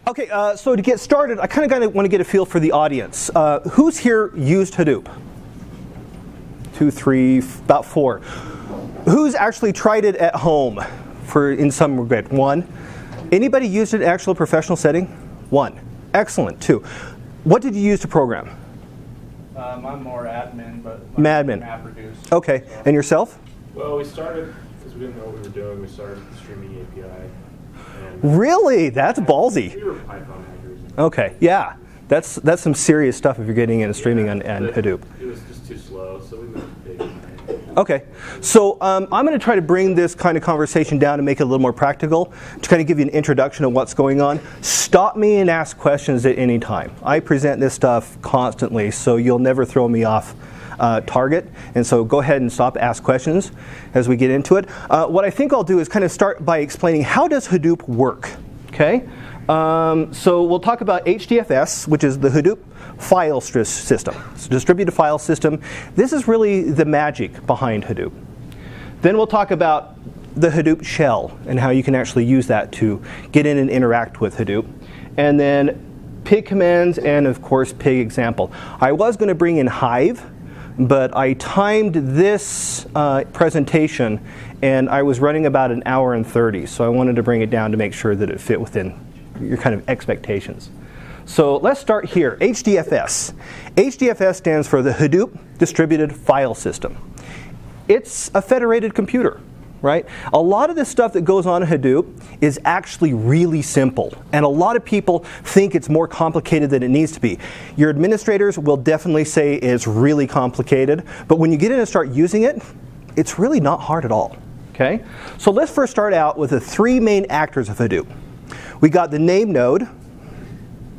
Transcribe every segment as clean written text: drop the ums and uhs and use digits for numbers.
Okay, so to get started, I kind of want to get a feel for the audience. Who's here used Hadoop? 2, 3, about 4. Who's actually tried it at home in some regard? 1. Anybody used it in actual professional setting? 1. Excellent. 2. What did you use to program? I'm more admin, but admin. MapReduce. Okay, So. And yourself? Well, we started, because we didn't know what we were doing, we started with the streaming API. Really? That's ballsy. We were Python hackers. Okay, yeah. That's some serious stuff if you're getting into streaming and Hadoop. It was just too slow, so we moved to Pig and Hive. Okay, so I'm going to try to bring this kind of conversation down and make it a little more practical to kind of give you an introduction of what's going on. Stop me and ask questions at any time. I present this stuff constantly, so you'll never throw me off target. And so go ahead and stop, ask questions as we get into it. What I think I'll do is kind of start by explaining how does Hadoop work. Okay, so we'll talk about HDFS, which is the Hadoop file system. It's a distributed file system. This is really the magic behind Hadoop. Then we'll talk about the Hadoop shell and how you can actually use that to get in and interact with Hadoop. And then pig commands and, of course, pig example. I was going to bring in Hive, but I timed this presentation, and I was running about 1 hour and 30, so I wanted to bring it down to make sure that it fit within your kind of expectations. So let's start here. HDFS. HDFS stands for the Hadoop Distributed File System. It's a federated computer, right? A lot of the stuff that goes on in Hadoop is actually really simple, and a lot of people think it's more complicated than it needs to be. Your administrators will definitely say it's really complicated, but when you get in and start using it, it's really not hard at all. Okay? So let's first start out with the 3 main actors of Hadoop. We got the name node,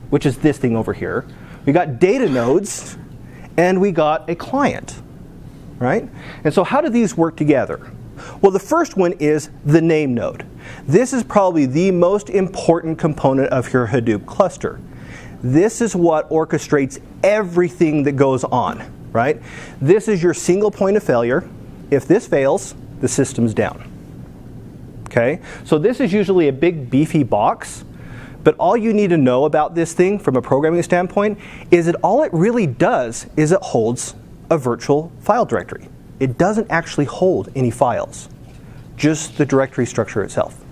which is this thing over here. We got data nodes, and we got a client, right? And so how do these work together? Well, the first one is the name node. This is probably the most important component of your Hadoop cluster. This is what orchestrates everything that goes on, right? This is your single point of failure. If this fails, the system's down. Okay? So this is usually a big beefy box, but all you need to know about this thing from a programming standpoint is that all it really does is it holds a virtual file directory. It doesn't actually hold any files, just the directory structure itself.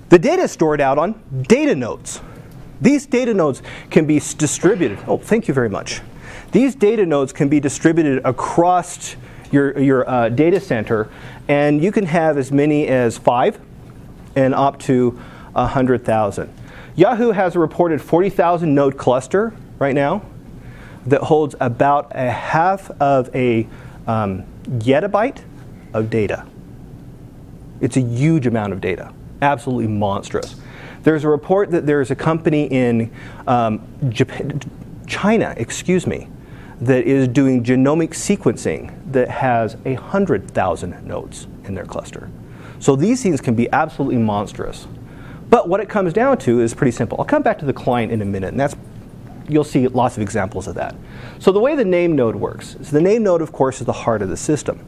The data is stored out on data nodes. These data nodes can be distributed. Oh, thank you very much. These data nodes can be distributed across your data center, and you can have as many as 5 and up to 100,000. Yahoo has a reported 40,000 node cluster right now that holds about a half of a yettabyte of data. It's a huge amount of data, absolutely monstrous. There's a report that there's a company in China, that is doing genomic sequencing that has 100,000 nodes in their cluster. So these things can be absolutely monstrous. But what it comes down to is pretty simple. I'll come back to the client in a minute, and you'll see lots of examples of that. So the way the name node works is the name node, of course, is the heart of the system.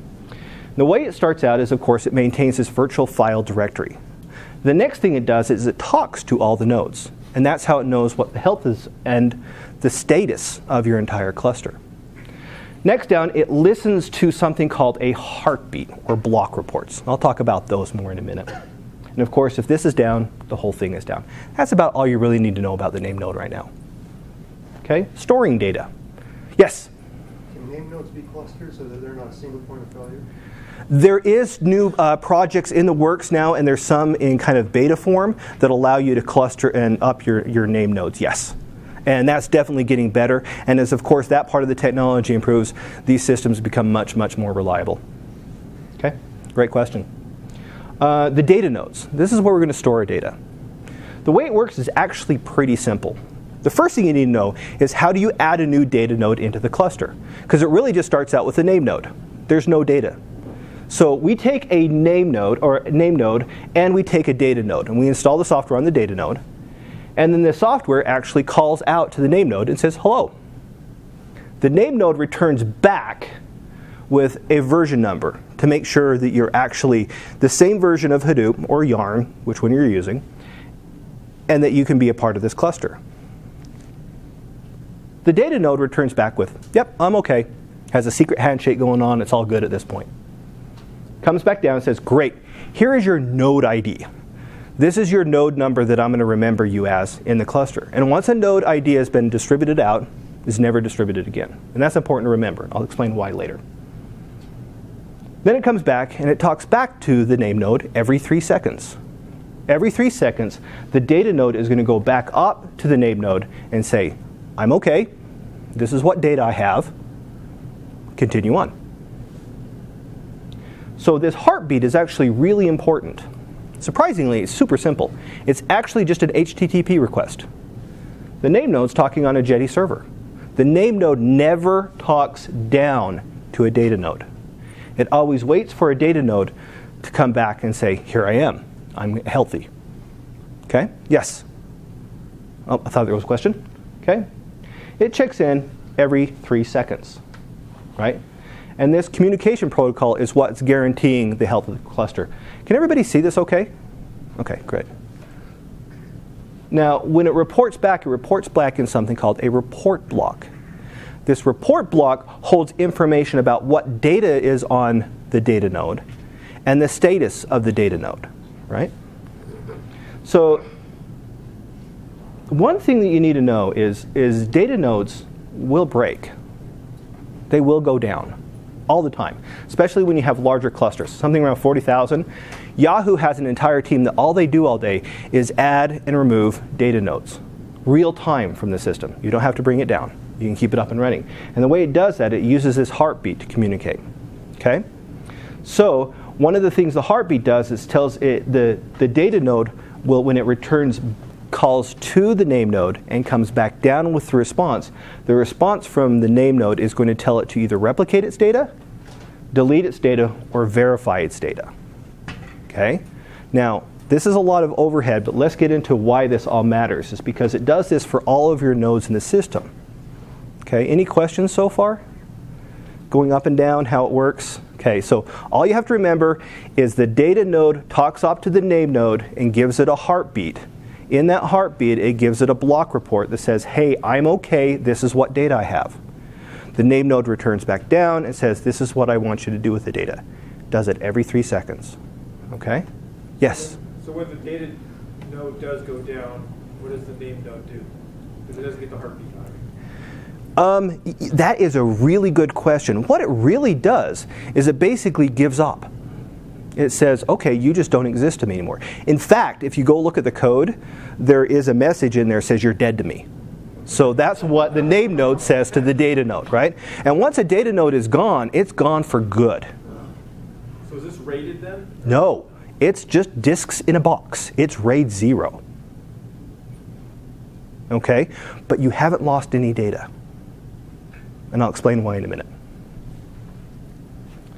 The way it starts out is, of course, it maintains this virtual file directory. The next thing it does is it talks to all the nodes, and that's how it knows what the health is and the status of your entire cluster. Next down, it listens to something called a heartbeat or block reports. I'll talk about those more in a minute. And of course, if this is down, the whole thing is down. That's about all you really need to know about the name node right now. Okay, storing data. Yes? Can name nodes be clustered so that they're not a single point of failure? There is new projects in the works now, and there's some in kind of beta form that allow you to cluster and up your name nodes, yes. And that's definitely getting better. And as, of course, that part of the technology improves, these systems become much, much more reliable. Okay, great question. The data nodes. This is where we're going to store our data. The way it works is actually pretty simple. The first thing you need to know is how do you add a new data node into the cluster? Because it really just starts out with a name node. There's no data. So we take a name node, and we take a data node, and we install the software on the data node. And then the software actually calls out to the name node and says, hello. The name node returns back with a version number to make sure that you're actually the same version of Hadoop or Yarn, which one you're using, and that you can be a part of this cluster. The data node returns back with, yep, I'm okay. Has a secret handshake going on. It's all good at this point. Comes back down and says, great, here is your node ID. This is your node number that I'm going to remember you as in the cluster. And once a node ID has been distributed out, it's never distributed again. And that's important to remember. I'll explain why later. Then it comes back and it talks back to the name node every 3 seconds. Every 3 seconds, the data node is going to go back up to the name node and say, I'm okay. This is what data I have. Continue on. So this heartbeat is actually really important. Surprisingly, it's super simple. It's actually just an HTTP request. The name node's talking on a Jetty server. The name node never talks down to a data node. It always waits for a data node to come back and say, here I am. I'm healthy. Okay? Yes? Oh, I thought there was a question. Okay? It checks in every 3 seconds. Right? And this communication protocol is what's guaranteeing the health of the cluster. Can everybody see this okay? Okay, great. Now, when it reports back in something called a report block. This report block holds information about what data is on the data node and the status of the data node, right? So one thing that you need to know is data nodes will break. They will go down all the time, especially when you have larger clusters, something around 40,000. Yahoo has an entire team that all they do all day is add and remove data nodes, real time from the system. You don't have to bring it down. You can keep it up and running. And the way it does that, it uses this heartbeat to communicate. Okay? So one of the things the heartbeat does is tells it the data node will, when it returns calls to the name node and comes back down with the response from the name node is going to tell it to either replicate its data, delete its data, or verify its data. Okay? Now, this is a lot of overhead, but let's get into why this all matters. It's because it does this for all of your nodes in the system. Okay, any questions so far? Going up and down, how it works? Okay, so all you have to remember is the data node talks up to the name node and gives it a heartbeat. In that heartbeat, it gives it a block report that says, hey, I'm okay, this is what data I have. The name node returns back down and says, this is what I want you to do with the data. Does it every 3 seconds. Okay? Yes? So when the data node does go down, what does the name node do? Because it doesn't get the heartbeat on it. That is a really good question. What it really does is it basically gives up. It says, okay, you just don't exist to me anymore. In fact, if you go look at the code, there is a message in there that says you're dead to me. So that's what the name node says to the data node, right? And once a data node is gone, it's gone for good. So is this rated then? No, it's just disks in a box. It's RAID 0. Okay? But you haven't lost any data. And I'll explain why in a minute.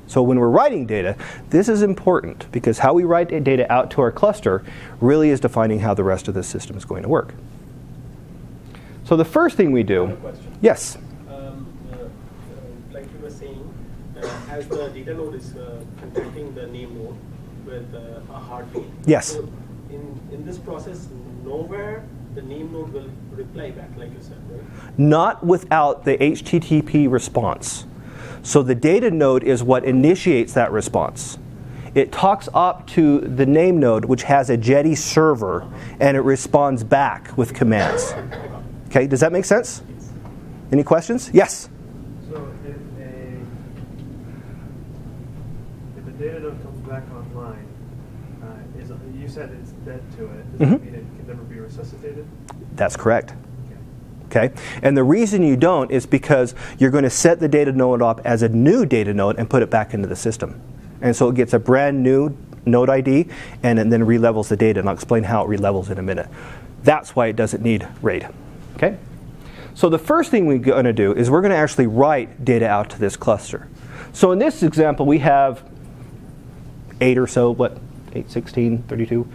So when we're writing data, this is important because how we write data out to our cluster really is defining how the rest of the system is going to work. So the first thing we do, yes? Like you were saying, as the data node is contacting the name node with a heartbeat. Yes. So in this process, nowhere the name node will reply back, like you said, right? Not without the HTTP response. So the data node is what initiates that response. It talks up to the name node, which has a Jetty server, and it responds back with commands. Okay, does that make sense? Any questions? Yes? So if a data node comes back online, you said it's dead to it. Does that mean it can never be resuscitated? That's correct. Okay? And the reason you don't is because you're going to set the data node up as a new data node and put it back into the system. And so it gets a brand new node ID and then relevels the data. And I'll explain how it relevels in a minute. That's why it doesn't need RAID. Okay? So the first thing we're going to do is we're going to actually write data out to this cluster. So in this example, we have 8 or so, 8, 16, 32,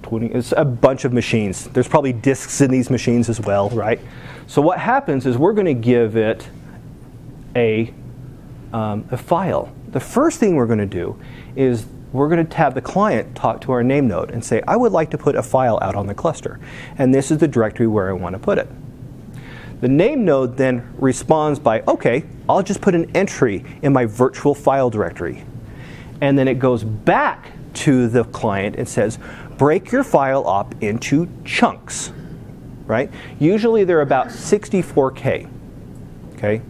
20. It's a bunch of machines. There's probably disks in these machines as well, right? So what happens is we're going to give it a file. The first thing we're going to do is we're going to have the client talk to our name node and say, I would like to put a file out on the cluster, and this is the directory where I want to put it. The name node then responds by, okay, I'll just put an entry in my virtual file directory. And then it goes back to the client and says, break your file up into chunks, right? Usually they're about 64K, okay?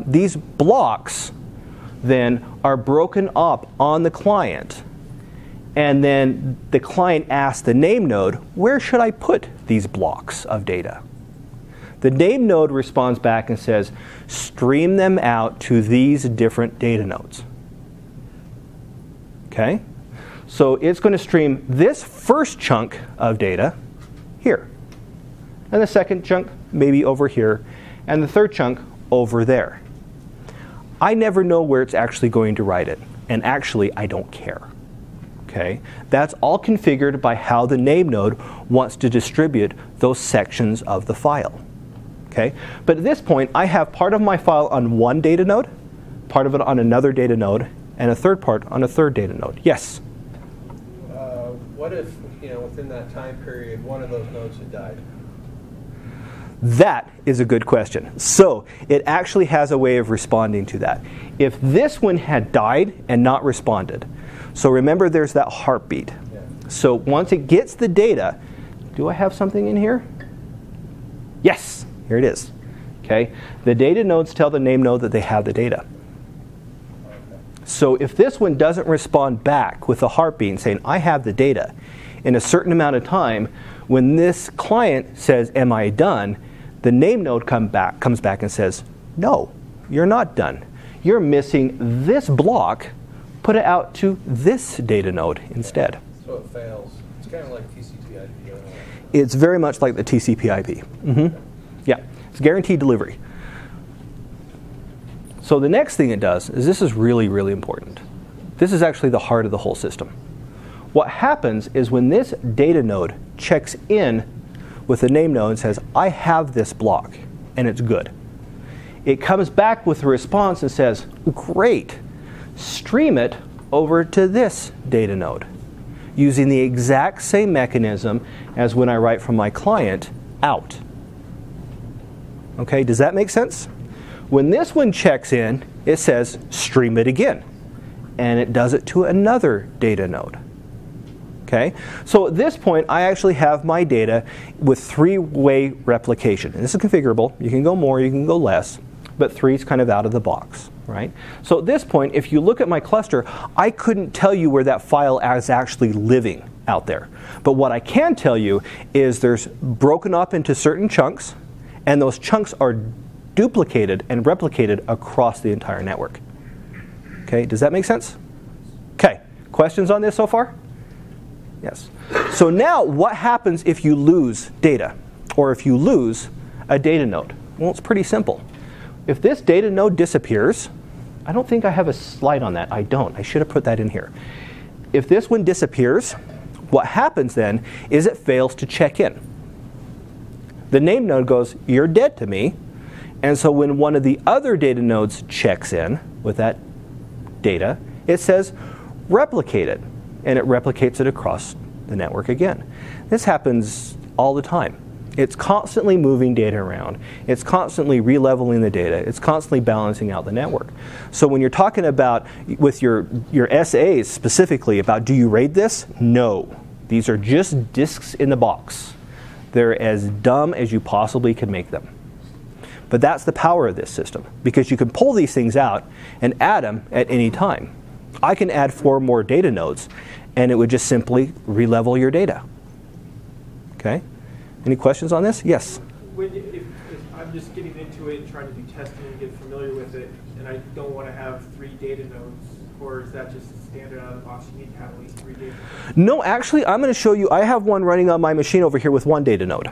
These blocks then are broken up on the client, and then the client asks the name node, where should I put these blocks of data? The name node responds back and says, stream them out to these different data nodes. Okay? So it's going to stream this first chunk of data here, and the second chunk maybe over here, and the third chunk over there. I never know where it's actually going to write it, and actually I don't care. Okay? That's all configured by how the name node wants to distribute those sections of the file. Okay? But at this point, I have part of my file on one data node, part of it on another data node, and a third part on a third data node. Yes? What if, within that time period, one of those nodes had died? That is a good question. So it actually has a way of responding to that. If this one had died and not responded, so remember there's that heartbeat. Yeah. So once it gets the data, do I have something in here? Yes, here it is. Okay, the data nodes tell the name node that they have the data. So if this one doesn't respond back with a heartbeat saying, I have the data, in a certain amount of time, when this client says, am I done, the name node comes back and says, no, you're not done. You're missing this block. Put it out to this data node instead. So it fails. It's kind of like TCP/IP. It's very much like the TCP/IP. Mm-hmm. Yeah, it's guaranteed delivery. So the next thing it does is, this is really, really important. This is actually the heart of the whole system. What happens is when this data node checks in with the name node and says, I have this block, and it's good. It comes back with a response and says, great, stream it over to this data node, using the exact same mechanism as when I write from my client out. Okay, does that make sense? When this one checks in, it says, stream it again. And it does it to another data node. Okay? So at this point, I actually have my data with three-way replication. And this is configurable. You can go more, you can go less. But 3 is kind of out of the box. Right? So at this point, if you look at my cluster, I couldn't tell you where that file is actually living out there. But what I can tell you is there's broken up into certain chunks, and those chunks are duplicated and replicated across the entire network. Okay, does that make sense? Okay, questions on this so far? Yes. So now, what happens if you lose data, or if you lose a data node? Well, it's pretty simple. If this data node disappears, I don't think I have a slide on that. I don't. I should have put that in here. If this one disappears, what happens then is it fails to check in. The name node goes, you're dead to me. And so when one of the other data nodes checks in with that data, it says, replicate it. And it replicates it across the network again. This happens all the time. It's constantly moving data around. It's constantly releveling the data. It's constantly balancing out the network. So when you're talking about, with your SAs specifically, about do you RAID this? No. These are just disks in the box. They're as dumb as you possibly can make them. But that's the power of this system, because you can pull these things out and add them at any time. I can add 4 more data nodes, and it would just simply relevel your data. Okay? Any questions on this? Yes? If I'm just getting into it and trying to do testing and get familiar with it, and I don't want to have 3 data nodes, or is that just standard out of the box? You need to have at least 3 data nodes? No, actually, I'm going to show you. I have one running on my machine over here with 1 data node.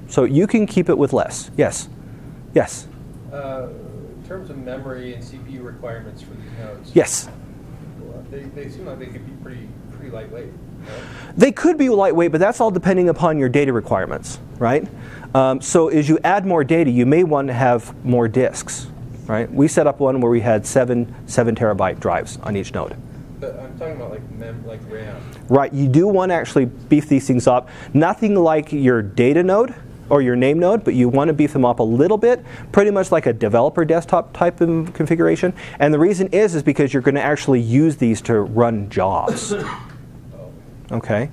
So you can keep it with less. Yes? Yes? In terms of memory and CPU requirements for these nodes, yes. They seem like they could be pretty lightweight. Right? They could be lightweight, but that's all depending upon your data requirements, right? So as you add more data, you may want to have more disks, right? We set up one where we had 7 terabyte drives on each node. But I'm talking about like RAM. Right, you do want to actually beef these things up. Nothing like your data node or your name node, but you want to beef them up a little bit, pretty much like a developer desktop type of configuration. And the reason is because you're going to actually use these to run jobs. Okay?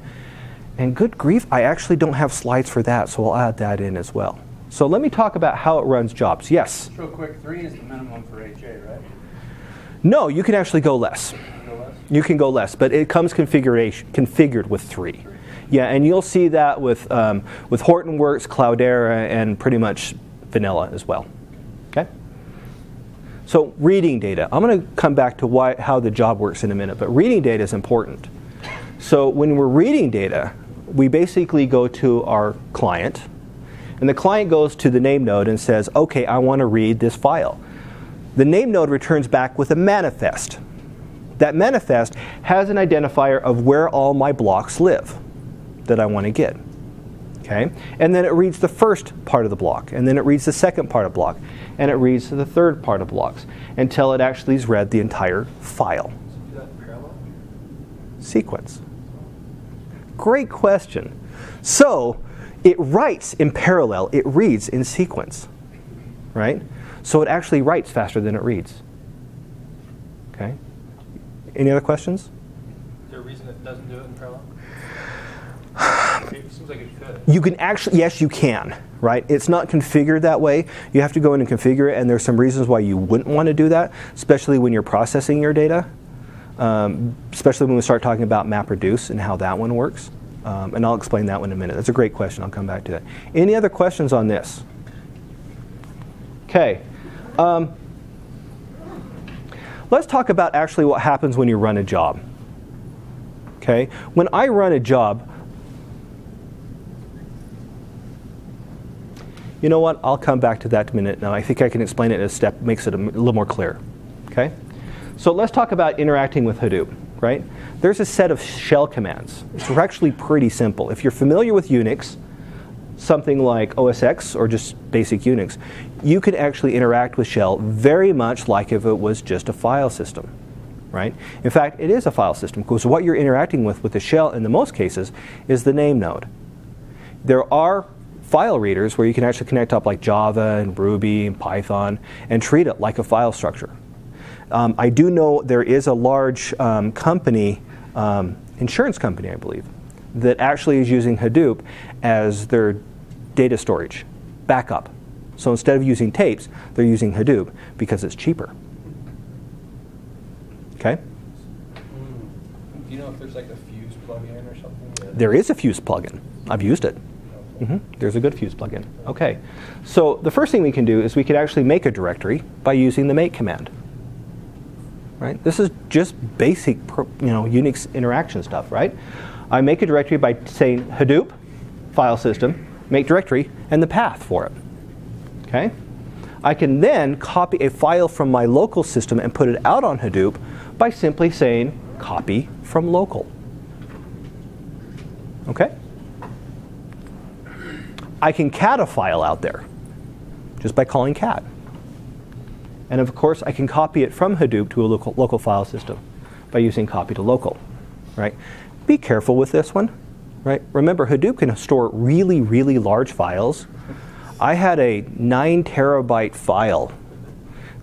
And good grief, I actually don't have slides for that, so I'll add that in as well. So let me talk about how it runs jobs. Yes? Real quick, 3 is the minimum for HA, right? No, you can actually go less. You can go less, but it comes configured with 3. Yeah, and you'll see that with Hortonworks, Cloudera, and pretty much vanilla as well. Okay? So reading data. I'm going to come back to how the job works in a minute, but reading data is important. So when we're reading data, we basically go to our client, and the client goes to the name node and says, okay, I want to read this file. The name node returns back with a manifest. That manifest has an identifier of where all my blocks live that I want to get. Okay? And then it reads the first part of the block, and then it reads the second part of the block, and it reads the third part of blocks until it actually has read the entire file. Is that parallel? Sequence. Great question. So it writes in parallel, it reads in sequence. Right? So it actually writes faster than it reads. Okay? Any other questions? Is there a reason it doesn't do it in parallel? It seems like it could. You can actually, yes, you can, right? It's not configured that way. You have to go in and configure it, and there's some reasons why you wouldn't want to do that, especially when you're processing your data, especially when we start talking about MapReduce and how that one works. And I'll explain that one in a minute. That's a great question. I'll come back to that. Any other questions on this? Okay. Let's talk about actually what happens when you run a job. Okay? When I run a job, you know what? I'll come back to that in a minute. Now, I think I can explain it in a step, makes it a little more clear. Okay? So let's talk about interacting with Hadoop, right? There's a set of shell commands. It's actually pretty simple. If you're familiar with Unix, something like OS X or just basic Unix, you can actually interact with shell very much like if it was just a file system, right? In fact, it is a file system because what you're interacting with the shell in the most cases is the name node. There are file readers where you can actually connect up like Java and Ruby and Python and treat it like a file structure. I do know there is a large company, insurance company I believe, that actually is using Hadoop as their data storage backup. So instead of using tapes, they're using Hadoop because it's cheaper. Okay? Do you know if there's like a Fuse plugin or something? There is a Fuse plugin. I've used it. There's a good Fuse plugin. Okay. So the first thing we can do is we could actually make a directory by using the make command. Right? This is just basic, Unix interaction stuff, right? I make a directory by saying Hadoop, file system, make directory, and the path for it. Okay? I can then copy a file from my local system and put it out on Hadoop by simply saying copy from local. Okay? I can cat a file out there just by calling cat. And of course, I can copy it from Hadoop to a local file system by using copy to local. Right? Be careful with this one. Right? Remember, Hadoop can store really, really large files. I had a 9 terabyte file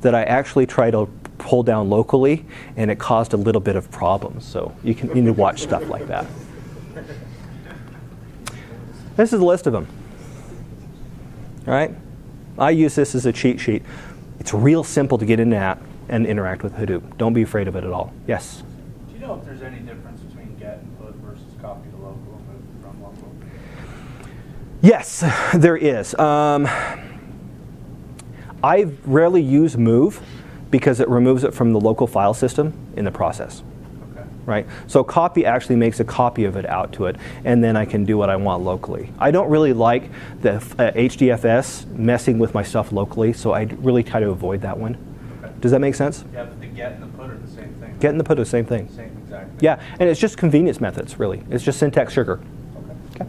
that I actually tried to pull down locally, and it caused a little bit of problems. So you need to watch stuff like that. This is a list of them. All right? I use this as a cheat sheet. It's real simple to get in that and interact with Hadoop. Don't be afraid of it at all. Yes? Do you know if there's any difference between get and put versus copy to local and move from local? Yes, there is. I rarely use move because it removes it from the local file system in the process. Okay. Right? So copy actually makes a copy of it out to it, and then I can do what I want locally. I don't really like the HDFS messing with my stuff locally, so I really try to avoid that one. Okay. Does that make sense? Yeah, but the get and the put are the same thing. Get and the put are the same thing. Same exact thing. Yeah, and it's just convenience methods, really. It's just syntax sugar. Okay.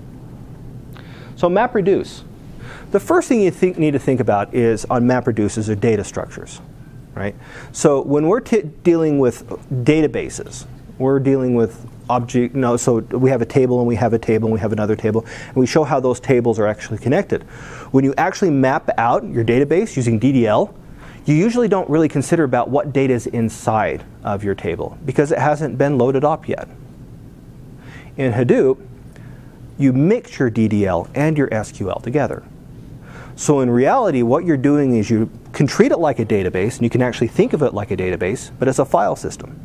So MapReduce. The first thing you need to think about is on MapReduce is the data structures, right? So when we're dealing with databases, We're dealing with object, no, so we have a table and we have a table and we have another table, and we show how those tables are actually connected. When you actually map out your database using DDL, you usually don't really consider about what data is inside of your table because it hasn't been loaded up yet. In Hadoop, you mix your DDL and your SQL together. So in reality, what you're doing is you can treat it like a database, and you can actually think of it like a database, but as a file system.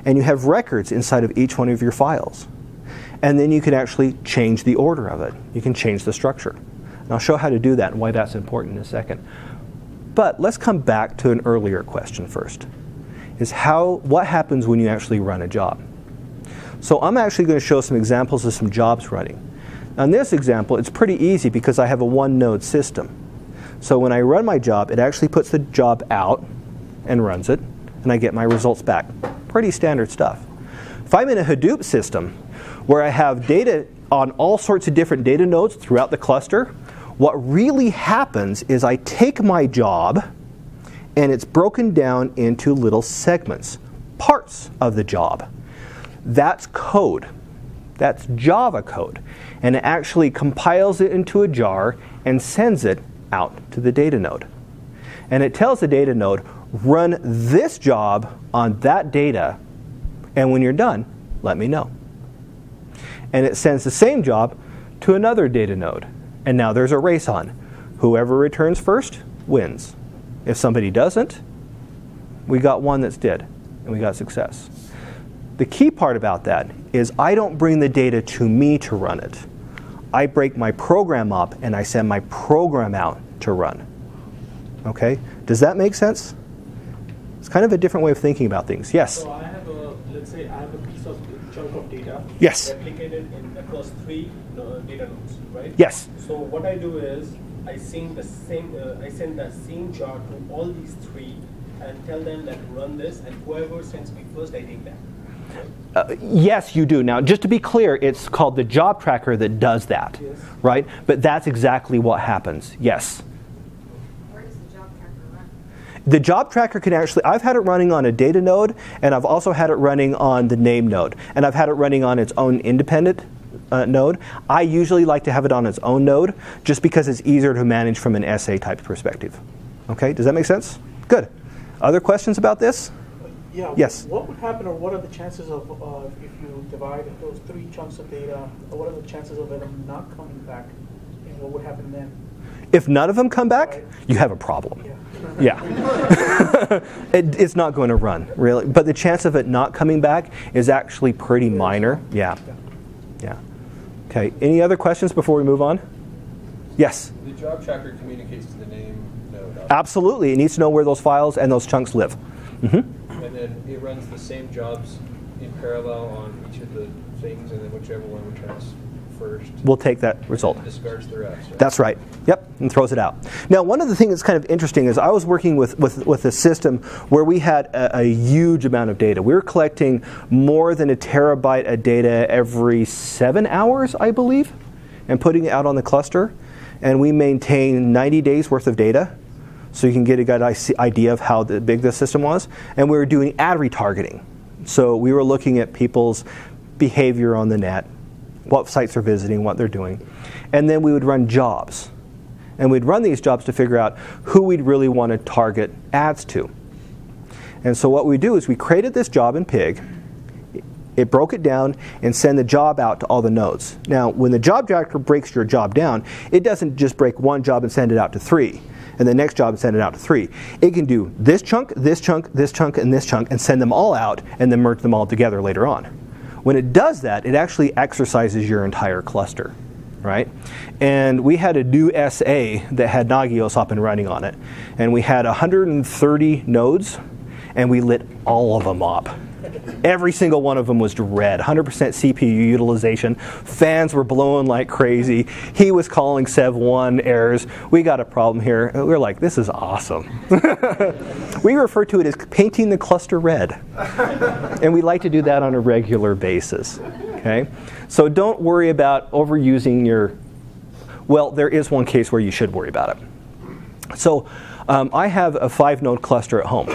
And you have records inside of each one of your files. And then you can actually change the order of it. You can change the structure. And I'll show how to do that and why that's important in a second. But let's come back to an earlier question first, is what happens when you actually run a job? So I'm actually going to show some examples of some jobs running. On this example, it's pretty easy because I have a one-node system. So when I run my job, it actually puts the job out and runs it, and I get my results back. Pretty standard stuff. If I'm in a Hadoop system where I have data on all sorts of different data nodes throughout the cluster, what really happens is I take my job and it's broken down into little segments, parts of the job. That's code. That's Java code. And it actually compiles it into a jar and sends it out to the data node. And it tells the data node, run this job on that data, and when you're done, let me know. And it sends the same job to another data node. And now there's a race on. Whoever returns first wins. If somebody doesn't, we got one that's dead, and we got success. The key part about that is I don't bring the data to me to run it. I break my program up and I send my program out to run. Okay? Does that make sense? It's kind of a different way of thinking about things. Yes? So I have let's say I have a piece of chunk of data. Yes. Replicated across 3 data nodes, right? Yes. So what I do is I send the same jar to all these 3 and tell them that run this, and whoever sends me first, I take that. Yes, you do. Now, just to be clear, it's called the job tracker that does that, yes. Right? But that's exactly what happens. Yes. Where does the job tracker run? The job tracker can actually, I've had it running on a data node, and I've also had it running on the name node, and I've had it running on its own independent node. I usually like to have it on its own node, just because it's easier to manage from an SA type perspective. Okay, does that make sense? Good. Other questions about this? Yeah. Yes. What would happen, or what are the chances of if you divide those 3 chunks of data? Or what are the chances of them not coming back, and what would happen then? If none of them come back, you have a problem. Yeah. It's not going to run, really. But the chance of it not coming back is actually pretty minor. Yeah. Yeah. Okay. Any other questions before we move on? Yes. The job tracker communicates to the name node. Absolutely. It needs to know where those files and those chunks live. Mm-hmm. And then it runs the same jobs in parallel on each of the things, and then whichever one returns first, we'll take that result. Discards the rest. Right? That's right. Yep, and throws it out. Now, one of the things that's kind of interesting is I was working with a system where we had a huge amount of data. We were collecting more than 1 terabyte of data every 7 hours, I believe, and putting it out on the cluster. And we maintain 90 days worth of data, so you can get a good idea of how big the system was. And we were doing ad retargeting. So we were looking at people's behavior on the net, what sites they're visiting, what they're doing. And then we would run jobs. And we'd run these jobs to figure out who we'd really want to target ads to. And so what we do is we created this job in Pig. It broke it down and sent the job out to all the nodes. Now, when the job tracker breaks your job down, it doesn't just break one job and send it out to 3. And the next job and send it out to 3. It can do this chunk, this chunk, this chunk, and this chunk, and send them all out, and then merge them all together later on. When it does that, it actually exercises your entire cluster, right? And we had a new SA that had Nagios up and running on it. And we had 130 nodes, and we lit all of them up. Every single one of them was red, 100% CPU utilization. Fans were blowing like crazy. He was calling Sev1 errors. We got a problem here. We were like, this is awesome. We refer to it as painting the cluster red. And we like to do that on a regular basis. Okay? So don't worry about overusing your... Well, there is one case where you should worry about it. So I have a 5-node cluster at home.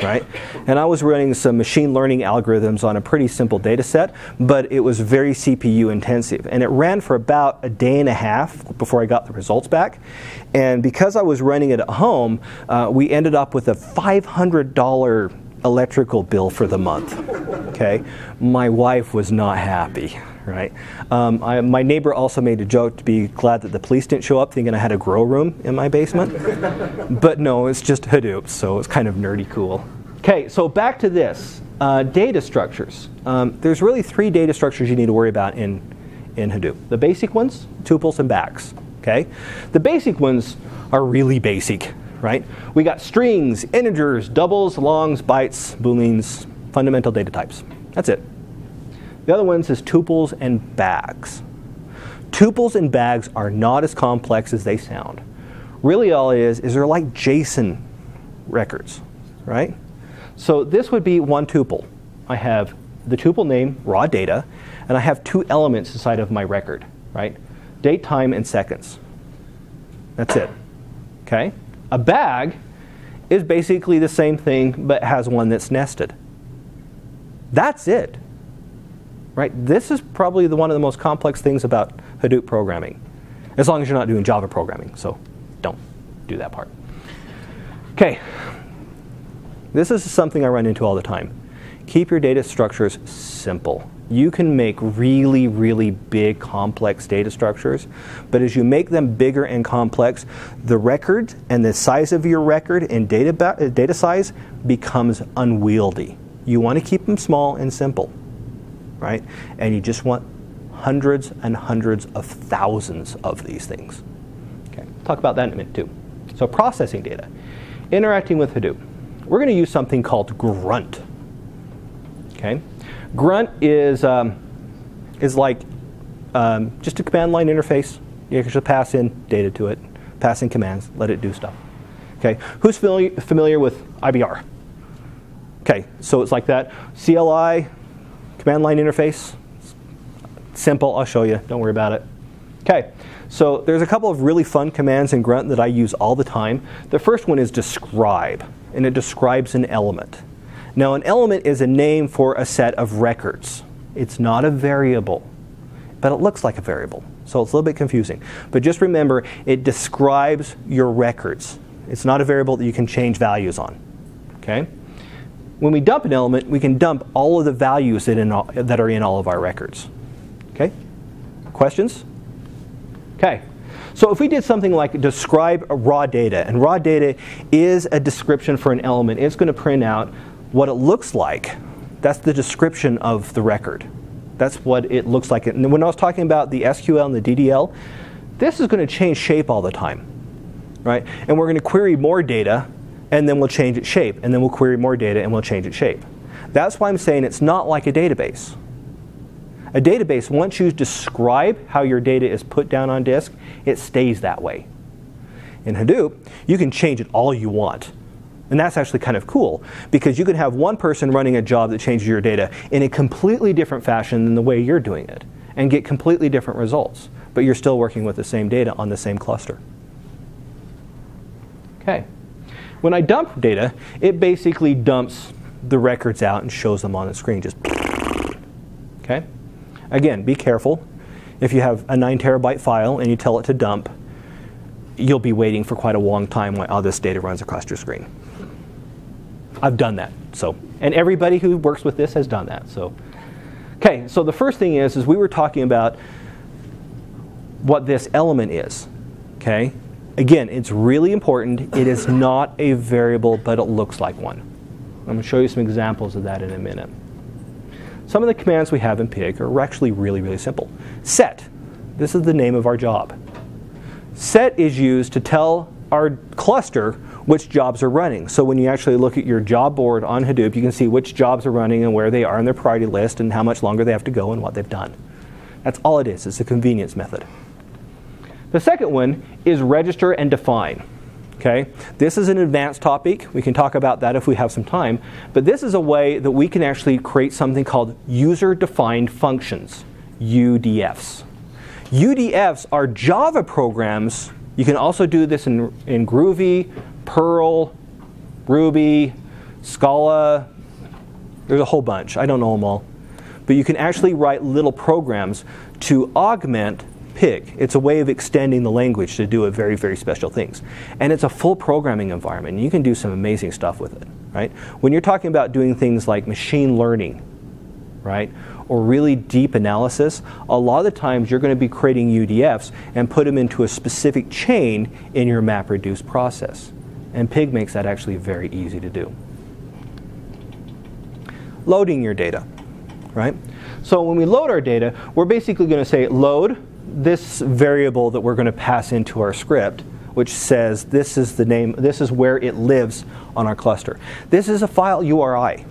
right? And I was running some machine learning algorithms on a pretty simple data set, but it was very CPU intensive. And it ran for about a day and a half before I got the results back. And because I was running it at home, we ended up with a $500 electrical bill for the month, okay? My wife was not happy, right? My neighbor also made a joke to be glad that the police didn't show up thinking I had a grow room in my basement. But no, it's just Hadoop, so it's kind of nerdy cool. Okay, so back to this, data structures. There's really 3 data structures you need to worry about in Hadoop. The basic ones, tuples and bags, okay? The basic ones are really basic, right? We got strings, integers, doubles, longs, bytes, booleans, fundamental data types. That's it. The other ones is tuples and bags. Tuples and bags are not as complex as they sound. Really all it is they're like JSON records, right? So this would be one tuple. I have the tuple name, raw data, and I have 2 elements inside of my record, right? Date, time, and seconds. That's it, okay? A bag is basically the same thing, but has one that's nested. That's it. Right? This is probably one of the most complex things about Hadoop programming, as long as you're not doing Java programming, so don't do that part. Okay, this is something I run into all the time. Keep your data structures simple. You can make really, really big, complex data structures, but as you make them bigger and complex, the record and the size of your record and data size becomes unwieldy. You want to keep them small and simple. Right? And you just want hundreds and hundreds of thousands of these things. Okay, talk about that in a minute too. So processing data, interacting with Hadoop. We're going to use something called Grunt. Okay, Grunt is like just a command line interface. You can just pass in data to it, pass in commands, let it do stuff. Okay, who's familiar with IBR? Okay, so it's like that. CLI. Command line interface, simple, I'll show you, don't worry about it. Okay, so there's a couple of really fun commands in Grunt that I use all the time. The first one is describe, and it describes an element. Now an element is a name for a set of records. It's not a variable, but it looks like a variable, so it's a little bit confusing. But just remember, it describes your records. It's not a variable that you can change values on, okay? When we dump an element, we can dump all of the values that are in all of our records. Okay? Questions? Okay. So if we did something like describe raw data, and raw data is a description for an element, it's going to print out what it looks like. That's the description of the record. That's what it looks like. And when I was talking about the SQL and the DDL, this is going to change shape all the time, right? And we're going to query more data, and then we'll change its shape, and then we'll query more data, and we'll change its shape. That's why I'm saying it's not like a database. A database, once you describe how your data is put down on disk, it stays that way. In Hadoop, you can change it all you want. And that's actually kind of cool, because you can have one person running a job that changes your data in a completely different fashion than the way you're doing it, and get completely different results. But you're still working with the same data on the same cluster. Okay. When I dump data, it basically dumps the records out and shows them on the screen. Just okay. Again, be careful. If you have a 9 terabyte file and you tell it to dump, you'll be waiting for quite a long time while all this data runs across your screen. I've done that. So, and everybody who works with this has done that. So, okay. So the first thing is we were talking about what this element is. Okay. Again, it's really important. It is not a variable, but it looks like one. I'm going to show you some examples of that in a minute. Some of the commands we have in Pig are actually really, really simple. Set. This is the name of our job. Set is used to tell our cluster which jobs are running. So when you actually look at your job board on Hadoop, you can see which jobs are running and where they are in their priority list and how much longer they have to go and what they've done. That's all it is. It's a convenience method. The second one is register and define. Okay? This is an advanced topic. We can talk about that if we have some time. But this is a way that we can actually create something called user-defined functions, UDFs. UDFs are Java programs. You can also do this in Groovy, Perl, Ruby, Scala, there's a whole bunch. I don't know them all. But you can actually write little programs to augment Pig. It's a way of extending the language to do very, very special things. And it's a full programming environment. And you can do some amazing stuff with it, right? When you're talking about doing things like machine learning, right, or really deep analysis, a lot of the times you're going to be creating UDFs and put them into a specific chain in your MapReduce process. And Pig makes that actually very easy to do. Loading your data, right? So when we load our data, we're basically going to say load this variable that we're going to pass into our script, which says this is the name, this is where it lives on our cluster. This is a file URI.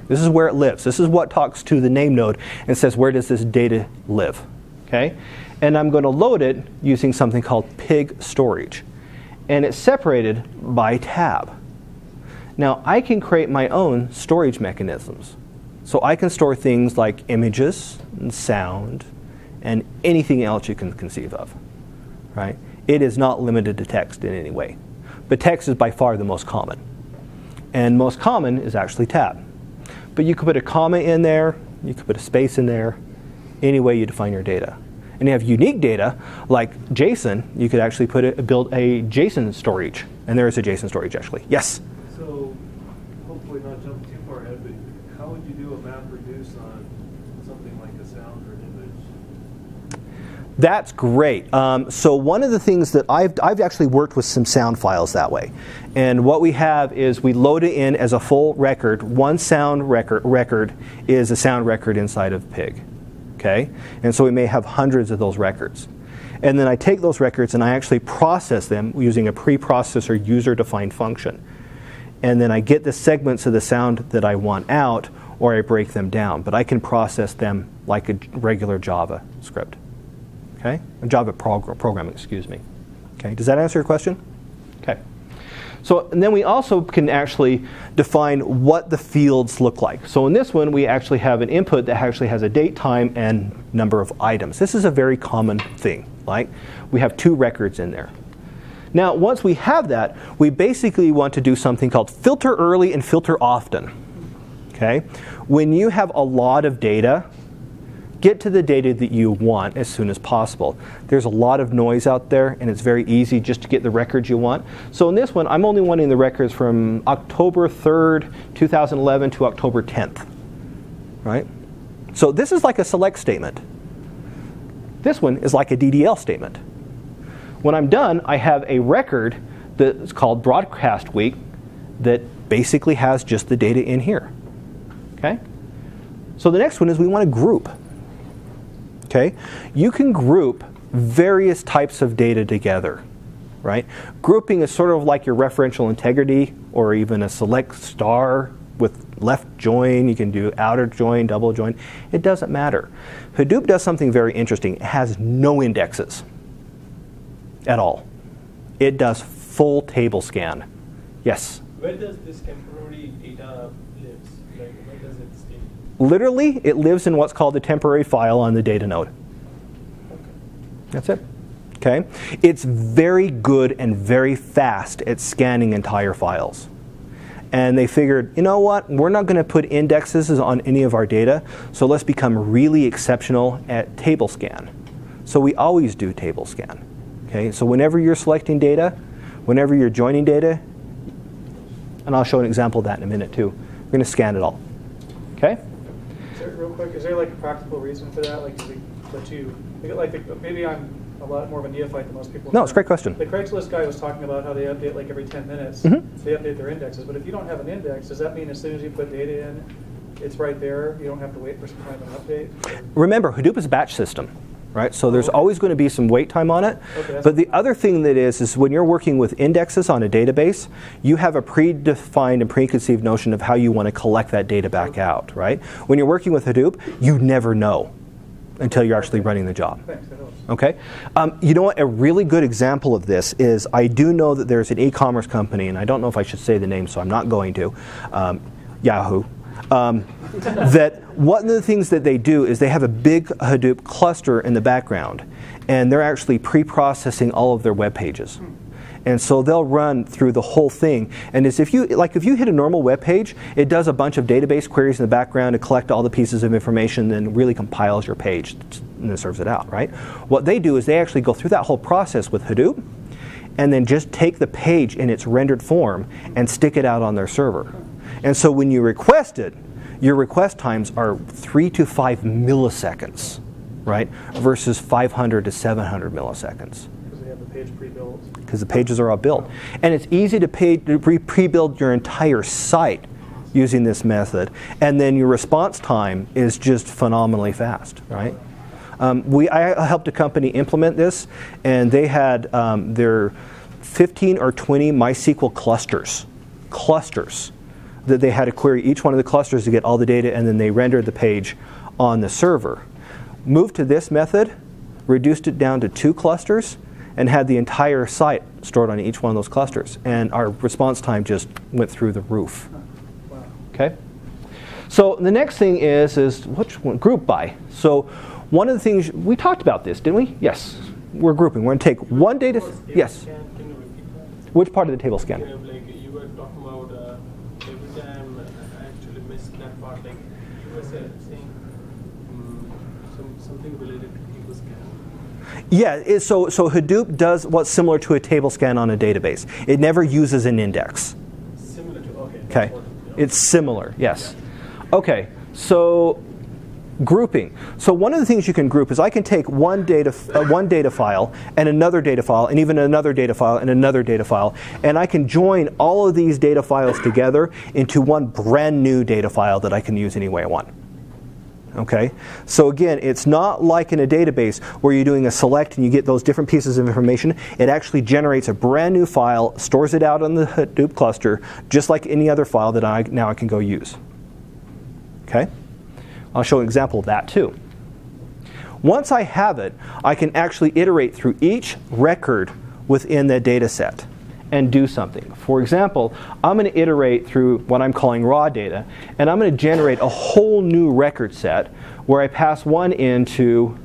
This is where it lives. This is what talks to the name node and says where does this data live, okay? And I'm going to load it using something called Pig storage. And it's separated by tab. Now I can create my own storage mechanisms. So I can store things like images and sound and anything else you can conceive of, right? It is not limited to text in any way. But text is by far the most common. And most common is actually tab. But you could put a comma in there, you could put a space in there, any way you define your data. And you have unique data, like JSON, you could actually build a JSON storage. And there is a JSON storage, actually. Yes? So, hopefully not jump too far ahead, but how would you do a MapReduce on something like a sound or an image? That's great. So one of the things that I've actually worked with some sound files that way. And what we have is we load it in as a full record. One sound record is a sound record inside of Pig. Okay? And so we may have hundreds of those records. And then I take those records and I actually process them using a preprocessor user-defined function. And then I get the segments of the sound that I want out, or I break them down. But I can process them like a regular Java script. Okay? A Java programming, excuse me. Okay? Does that answer your question? Okay. So, and then we also can actually define what the fields look like. So in this one, we actually have an input that actually has a date, time, and number of items. This is a very common thing, right? We have 2 records in there. Now, once we have that, we basically want to do something called filter early and filter often. Okay? When you have a lot of data, get to the data that you want as soon as possible. There's a lot of noise out there, and it's very easy just to get the records you want. So in this one, I'm only wanting the records from October 3rd, 2011 to October 10th. Right? So this is like a select statement. This one is like a DDL statement. When I'm done, I have a record that's called broadcast week that basically has just the data in here. Okay? So the next one is we want to group. Okay? You can group various types of data together, right? Grouping is sort of like your referential integrity or even a select star with left join. You can do outer join, double join. It doesn't matter. Hadoop does something very interesting. It has no indexes at all. It does full table scan. Yes? Where does this temporary data live? Like, where does it stay? Literally, it lives in what's called a temporary file on the data node. Okay. That's it. Okay? It's very good and very fast at scanning entire files. And they figured, you know what? We're not going to put indexes on any of our data, so let's become really exceptional at table scan. So we always do table scan. Okay? So whenever you're selecting data, whenever you're joining data, and I'll show an example of that in a minute too, we're going to scan it all. Okay? Real quick, is there like a practical reason for that? Like, does it let you, maybe I'm a lot more of a neophyte than most people. No, it's a great question. The Craigslist guy was talking about how they update like every 10 minutes. Mm-hmm. They update their indexes. But if you don't have an index, does that mean as soon as you put data in, it's right there? You don't have to wait for some kind of an update? Remember, Hadoop is a batch system. Right? So there's always going to be some wait time on it. Okay, but the other thing that is when you're working with indexes on a database, you have a predefined and preconceived notion of how you want to collect that data back out. Right? When you're working with Hadoop, you never know until you're actually running the job. Thanks, that helps. Okay? You know what? A really good example of this is I do know that there's an e-commerce company, and I don't know if I should say the name, so I'm not going to, Yahoo. That one of the things that they do is they have a big Hadoop cluster in the background, and they're actually pre-processing all of their web pages. And so they'll run through the whole thing. And if you hit a normal web page, it does a bunch of database queries in the background to collect all the pieces of information, then really compiles your page and then serves it out, right? What they do is they actually go through that whole process with Hadoop and then just take the page in its rendered form and stick it out on their server. And so when you request it, your request times are 3 to 5 milliseconds, right? Versus 500 to 700 milliseconds. Because they have the page pre-built. Because the pages are all built. And it's easy to pre-build your entire site using this method. And then your response time is just phenomenally fast, right? I helped a company implement this, and they had their 15 or 20 MySQL clusters that they had to query each one of the clusters to get all the data, and then they rendered the page on the server. Moved to this method, reduced it down to 2 clusters, and had the entire site stored on each one of those clusters. And our response time just went through the roof. Okay? So the next thing is which one? Group by. So one of the things, we talked about this, didn't we? Yes. We're grouping. We're going to take one data. Yes. Can you repeat that? Which part of the table scan? Like you were talking about every time I actually missed that part. Like you were saying something related to table scan. Yeah, so Hadoop does what's similar to a table scan on a database. It never uses an index. Similar to, okay. Okay, it's similar, yes. Okay, so grouping. So one of the things you can group is I can take one data file and another data file and even another data file and another data file, and I can join all of these data files together into one brand new data file that I can use any way I want. Okay, so again, it's not like in a database where you're doing a select and you get those different pieces of information. It actually generates a brand new file, stores it out on the Hadoop cluster, just like any other file that I can go use. Okay, I'll show an example of that too. Once I have it, I can actually iterate through each record within the data set and do something. For example, I'm going to iterate through what I'm calling raw data, and I'm going to generate a whole new record set where I pass one into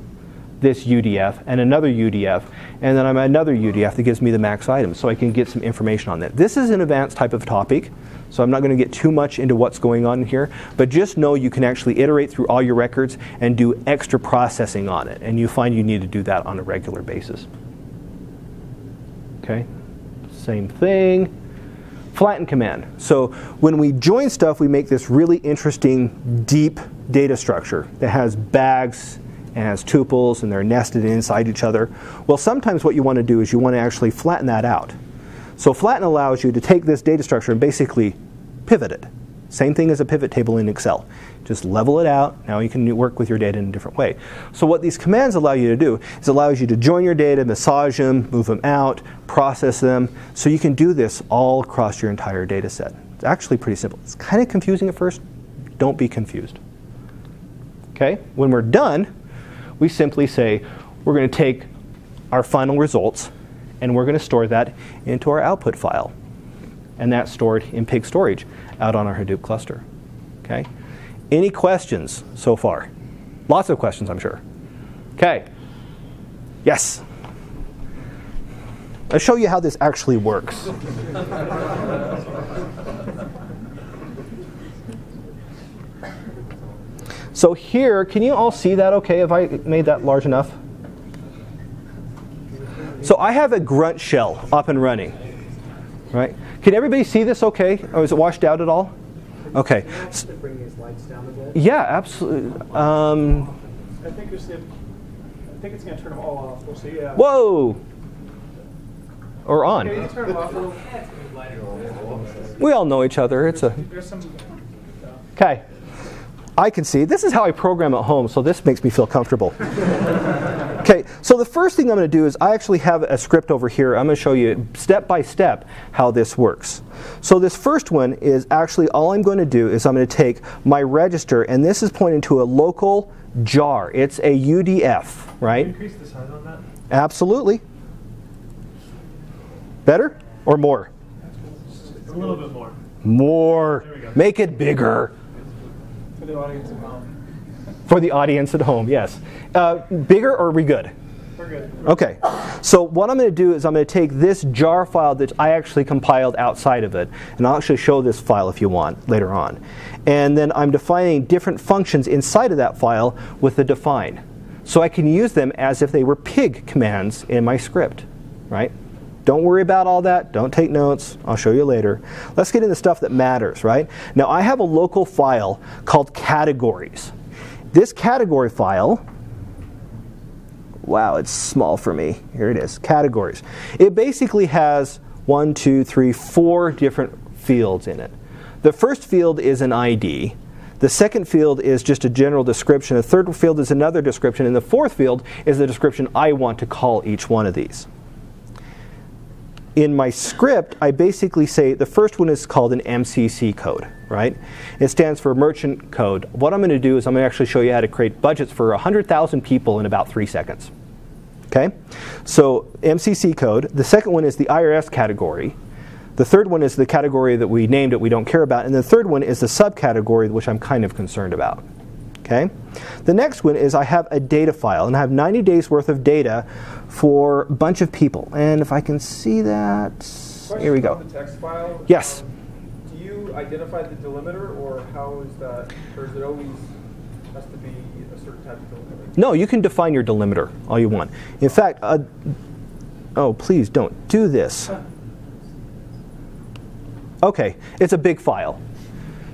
this UDF and another UDF, and then I'm another UDF that gives me the max items, so I can get some information on that. This is an advanced type of topic, so I'm not going to get too much into what's going on here, but just know you can actually iterate through all your records and do extra processing on it, and you find you need to do that on a regular basis. Okay? Same thing. Flatten command. So when we join stuff, we make this really interesting, deep data structure that has bags and has tuples, and they're nested inside each other. Well, sometimes what you want to do is you want to actually flatten that out. So flatten allows you to take this data structure and basically pivot it. Same thing as a pivot table in Excel. Just level it out. Now you can work with your data in a different way. So what these commands allow you to do is allows you to join your data, massage them, move them out, process them. So you can do this all across your entire data set. It's actually pretty simple. It's kind of confusing at first. Don't be confused. Okay? When we're done, we simply say we're going to take our final results and we're going to store that into our output file. And that's stored in Pig storage out on our Hadoop cluster. Okay? Any questions so far? Lots of questions, I'm sure. Okay. Yes? I'll show you how this actually works. So here, can you all see that okay? Have I made that large enough? So I have a Grunt shell up and running. Right? Can everybody see this okay? Or is it washed out at all? Okay. Bring these lights down a bit. Yeah, absolutely. I think it's going to turn them all off. We'll see. Yeah. Whoa! Or on. Okay, you turn them off. We all know each other. It's a. There's some. Okay. I can see. This is how I program at home, so this makes me feel comfortable. Okay, so the first thing I'm going to do is I actually have a script over here. I'm going to show you step by step how this works. So this first one is actually all I'm going to do is I'm going to take my register, and this is pointing to a local jar. It's a UDF, right? Can you increase the size on that? Absolutely. Better or more? A little bit more. More. There we go. Make it bigger. For the audience at home. For the audience at home, yes. Bigger or are we good? We're good. Okay, so what I'm going to do is I'm going to take this jar file that I actually compiled outside of it, and I'll actually show this file if you want later on. And then I'm defining different functions inside of that file with the define. So I can use them as if they were pig commands in my script, right? Don't worry about all that. Don't take notes. I'll show you later. Let's get into stuff that matters, right? Now I have a local file called categories. This category file, wow, it's small for me. Here it is, categories. It basically has 1, 2, 3, 4 different fields in it. The first field is an ID. The second field is just a general description. The third field is another description. And the fourth field is the description I want to call each one of these. In my script, I basically say the first one is called an MCC code, right? It stands for merchant code. What I'm going to do is I'm going to actually show you how to create budgets for 100,000 people in about 3 seconds. Okay? So MCC code. The second one is the IRS category. The third one is the category that we named that we don't care about. And the third one is the subcategory, which I'm kind of concerned about. Okay? The next one is I have a data file, and I have 90 days worth of data for a bunch of people. And if I can see that, here we go. Question about the text file. Yes. Do you identify the delimiter, or how is that, or is it always has to be a certain type of delimiter? No, you can define your delimiter all you want. In fact, oh, please don't do this. Okay, it's a big file.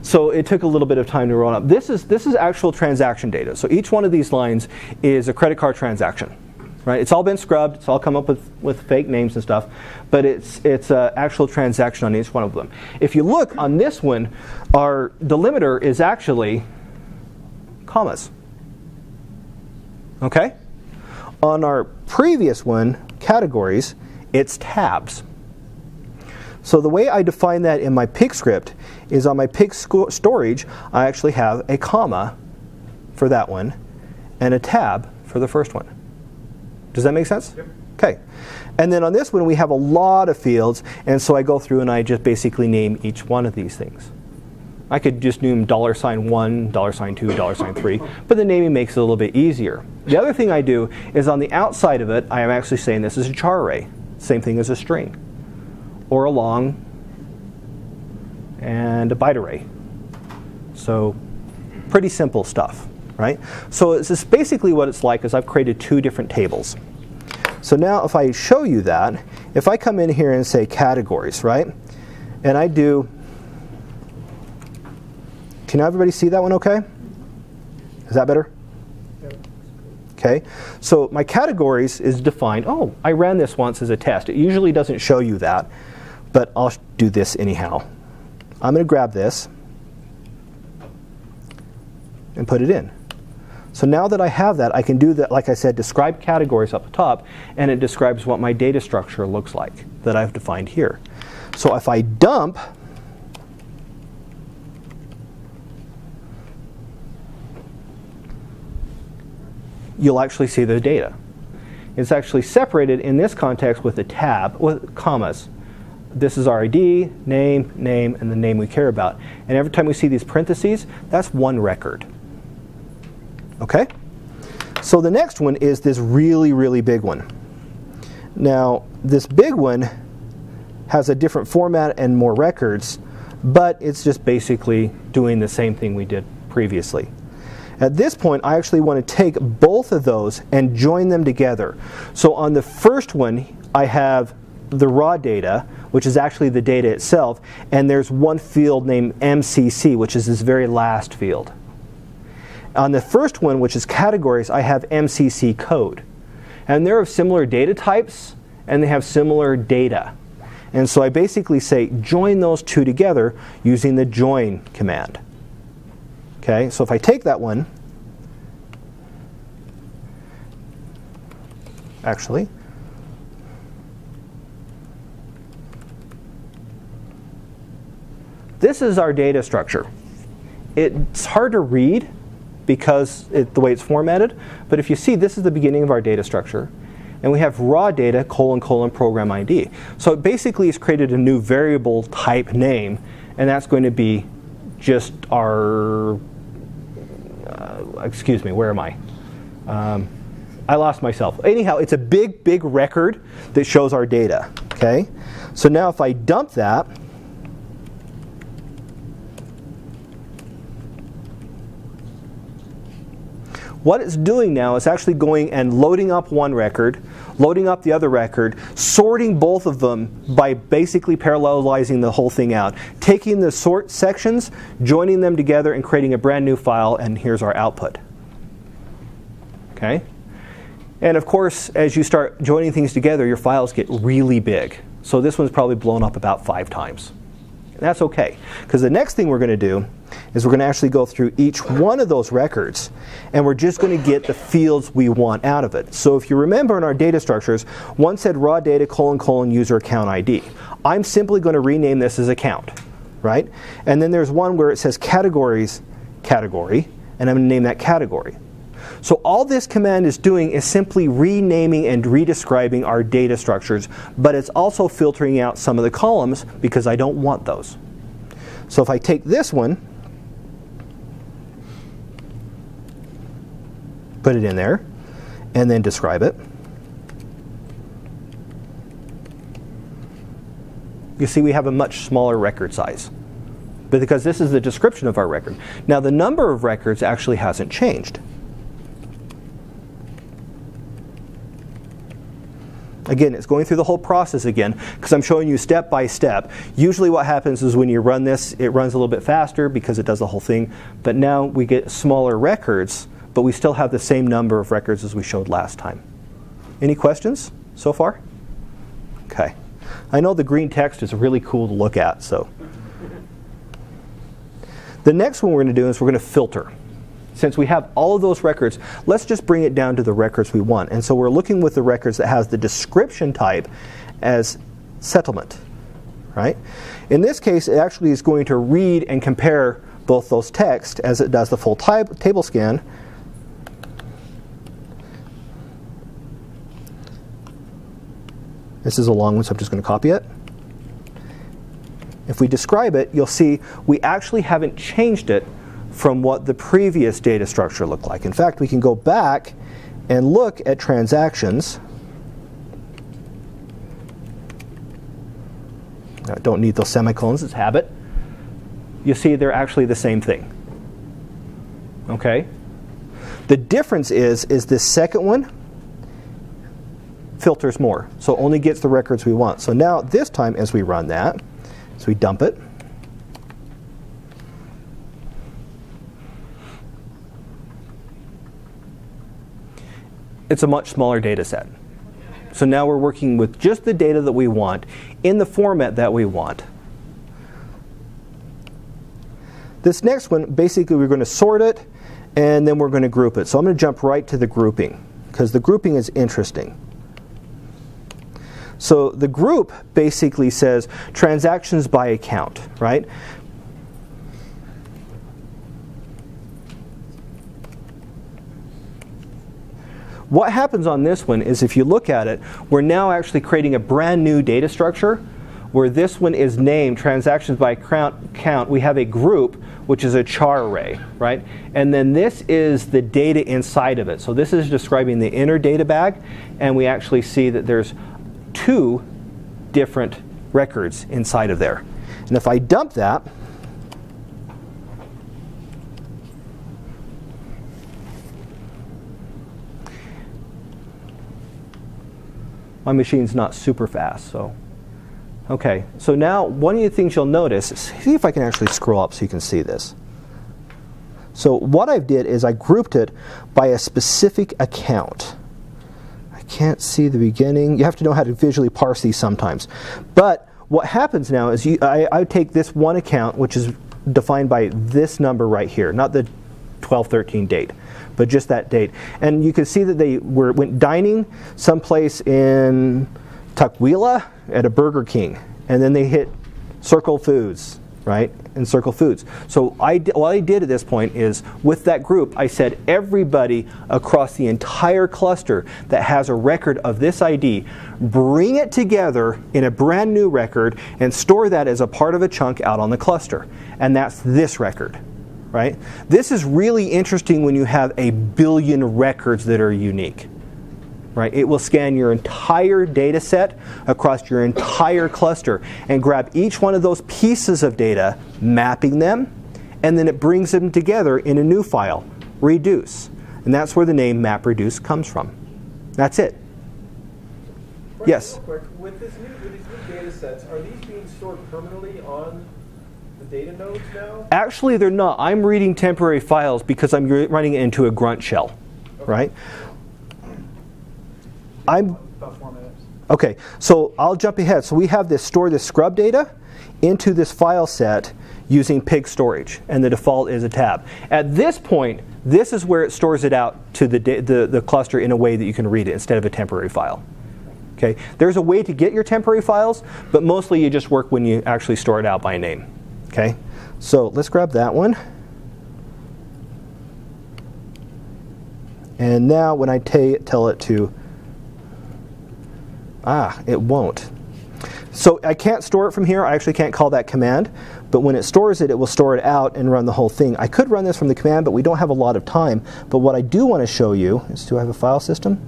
So it took a little bit of time to roll up. This is actual transaction data. So each one of these lines is a credit card transaction, right? It's all been scrubbed. It's all come up with fake names and stuff, but it's an actual transaction on each one of them. If you look on this one, our delimiter is actually commas. Okay? On our previous one, categories, it's tabs. So the way I define that in my pig script is on my pig storage, I actually have a comma for that one and a tab for the first one. Does that make sense? Yep. Okay. And then on this one, we have a lot of fields, and so I go through and I just basically name each one of these things. I could just name $1, $2, $3, but the naming makes it a little bit easier. The other thing I do is on the outside of it, I am actually saying this is a char array. Same thing as a string, or a long, and a byte array. So pretty simple stuff, right? So this is basically what it's like is I've created 2 different tables. So now if I show you that, if I come in here and say categories, right? And I do, can everybody see that one okay? Is that better? Yep. Okay, so my categories is defined. Oh, I ran this once as a test. It usually doesn't show you that, but I'll do this anyhow. I'm going to grab this and put it in. So now that I have that, I can do that, like I said, describe categories up the top, and it describes what my data structure looks like that I've defined here. So if I dump, you'll actually see the data. It's actually separated in this context with a tab, with commas. This is our ID, name, and the name we care about. And every time we see these parentheses, that's one record. Okay? So the next one is this really, really big one. Now, this big one has a different format and more records, but it's just basically doing the same thing we did previously. At this point, I actually want to take both of those and join them together. So on the first one, I have the raw data, which is actually the data itself, and there's one field named MCC, which is this very last field. On the first one, which is categories, I have MCC code. And they're of similar data types, and they have similar data. And so I basically say join those 2 together using the join command. Okay, so if I take that one, actually, this is our data structure. It's hard to read because the way it's formatted, but if you see, this is the beginning of our data structure. And we have raw data, : program ID. So it basically has created a new variable type name, and that's going to be just our, excuse me, where am I? I lost myself. Anyhow, it's a big, big record that shows our data. Okay? So now if I dump that, what it's doing now is actually going and loading up one record, loading up the other record, sorting both of them by basically parallelizing the whole thing out, taking the sort sections, joining them together, and creating a brand new file, and here's our output. Okay? And of course, as you start joining things together, your files get really big. So this one's probably blown up about 5 times. And that's okay, because the next thing we're going to do is we're going to actually go through each one of those records, and we're just going to get the fields we want out of it. So if you remember in our data structures, one said raw data : user account ID. I'm simply going to rename this as account, right? And then there's one where it says categories category, and I'm going to name that category. So all this command is doing is simply renaming and redescribing our data structures, but it's also filtering out some of the columns because I don't want those. So if I take this one, put it in there, and then describe it, you see we have a much smaller record size, but because this is the description of our record. Now the number of records actually hasn't changed. Again, it's going through the whole process again because I'm showing you step by step. Usually what happens is when you run this, it runs a little bit faster because it does the whole thing. But now we get smaller records, but we still have the same number of records as we showed last time. Any questions so far? Okay. I know the green text is really cool to look at. So the next one we're going to do is we're going to filter. Since we have all of those records, let's just bring it down to the records we want. And so we're looking with the records that has the description type as settlement, right? In this case, it actually is going to read and compare both those text as it does the full table scan. This is a long one, so I'm just going to copy it. If we describe it, you'll see we actually haven't changed it from what the previous data structure looked like. In fact, we can go back and look at transactions. I don't need those semicolons, it's habit. You see they're actually the same thing. Okay? The difference is this second one filters more, so only gets the records we want. So now this time as we run that, so we dump it, it's a much smaller data set. So now we're working with just the data that we want in the format that we want. This next one, basically we're going to sort it and then we're going to group it. So I'm going to jump right to the grouping because the grouping is interesting. So the group basically says transactions by account, right? What happens on this one is if you look at it, we're now actually creating a brand new data structure where this one is named transactions by account. We have a group, which is a char array, right? And then this is the data inside of it. So this is describing the inner data bag, and we actually see that there's 2 different records inside of there. And if I dump that, my machine's not super fast, so. Okay, so now one of the things you'll notice, see if I can actually scroll up so you can see this. So what I did is I grouped it by a specific account. I can't see the beginning. You have to know how to visually parse these sometimes. But what happens now is I take this one account, which is defined by this number right here, not the 1213 date, but just that date. And you can see that they went dining someplace in Tukwila at a Burger King, and then they hit Circle Foods, right? And Circle Foods. So what I did at this point is with that group, I said everybody across the entire cluster that has a record of this ID, bring it together in a brand new record and store that as a part of a chunk out on the cluster. And that's this record. Right? This is really interesting when you have a billion records that are unique. right? It will scan your entire data set across your entire cluster and grab each one of those pieces of data, mapping them, and then it brings them together in a new file, reduce. And that's where the name MapReduce comes from. That's it. Yes? Real quick, with these new data sets, are these being stored permanently on the data nodes now? Actually, they're not. I'm reading temporary files because I'm running it into a Grunt shell, right? About 4 minutes. Okay, so I'll jump ahead. So we have this store this scrub data into this file set using Pig storage, and the default is a tab. At this point, this is where it stores it out to the cluster in a way that you can read it instead of a temporary file. Okay, there's a way to get your temporary files, but mostly you just work when you actually store it out by name. Okay, so let's grab that one. And now when I tell it to, it won't. So I can't store it from here. I actually can't call that command. But when it stores it, it will store it out and run the whole thing. I could run this from the command, but we don't have a lot of time. But what I do want to show you is, do I have a file system?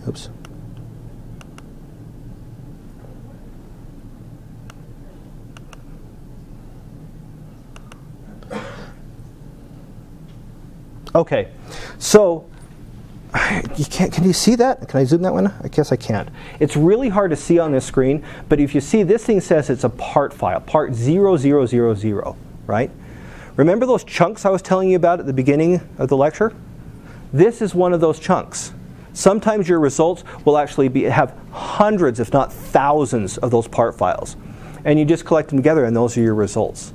Oops. Okay, so can you see that? Can I zoom that one? I guess I can't. It's really hard to see on this screen, but if you see, this thing says it's a part file, part 0000, right? Remember those chunks I was telling you about at the beginning of the lecture? This is one of those chunks. Sometimes your results will actually have hundreds, if not thousands, of those part files. And you just collect them together, and those are your results.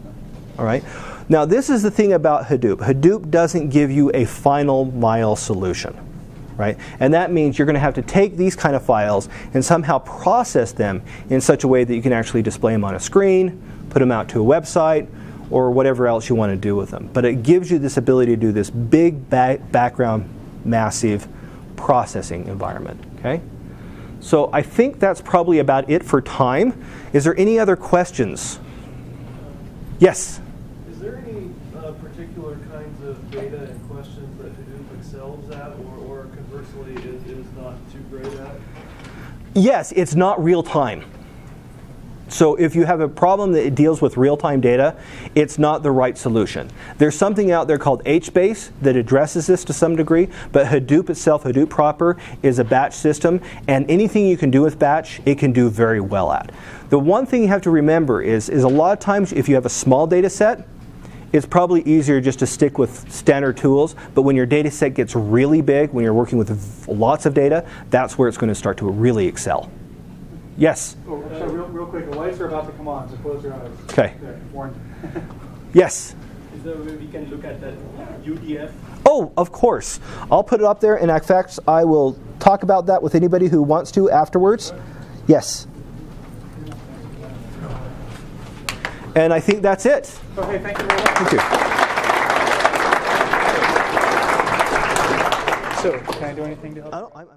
All right? Now, this is the thing about Hadoop. Hadoop doesn't give you a final mile solution, right? And that means you're going to have to take these kind of files and somehow process them in such a way that you can actually display them on a screen, put them out to a website, or whatever else you want to do with them. But it gives you this ability to do this big background, massive processing environment, okay? So I think that's probably about it for time. Is there any other questions? Yes? Is there any particular kinds of data and questions that Hadoop excels at, or conversely is not too great at? Yes, it's not real time. So if you have a problem that it deals with real-time data, it's not the right solution. There's something out there called HBase that addresses this to some degree, but Hadoop itself, Hadoop proper, is a batch system, and anything you can do with batch, it can do very well at. The one thing you have to remember is a lot of times if you have a small data set, it's probably easier just to stick with standard tools, but when your data set gets really big, when you're working with lots of data, that's where it's going to start to really excel. Yes? Oh, sorry, real quick, the lights are about to come on, so close your eyes. Okay. There, warned. Yes? Is there a way we can look at that UDF? Oh, of course. I'll put it up there, and in fact, I will talk about that with anybody who wants to afterwards. Yes? And I think that's it. Okay, thank you very much. Thank you. So, can I do anything to help?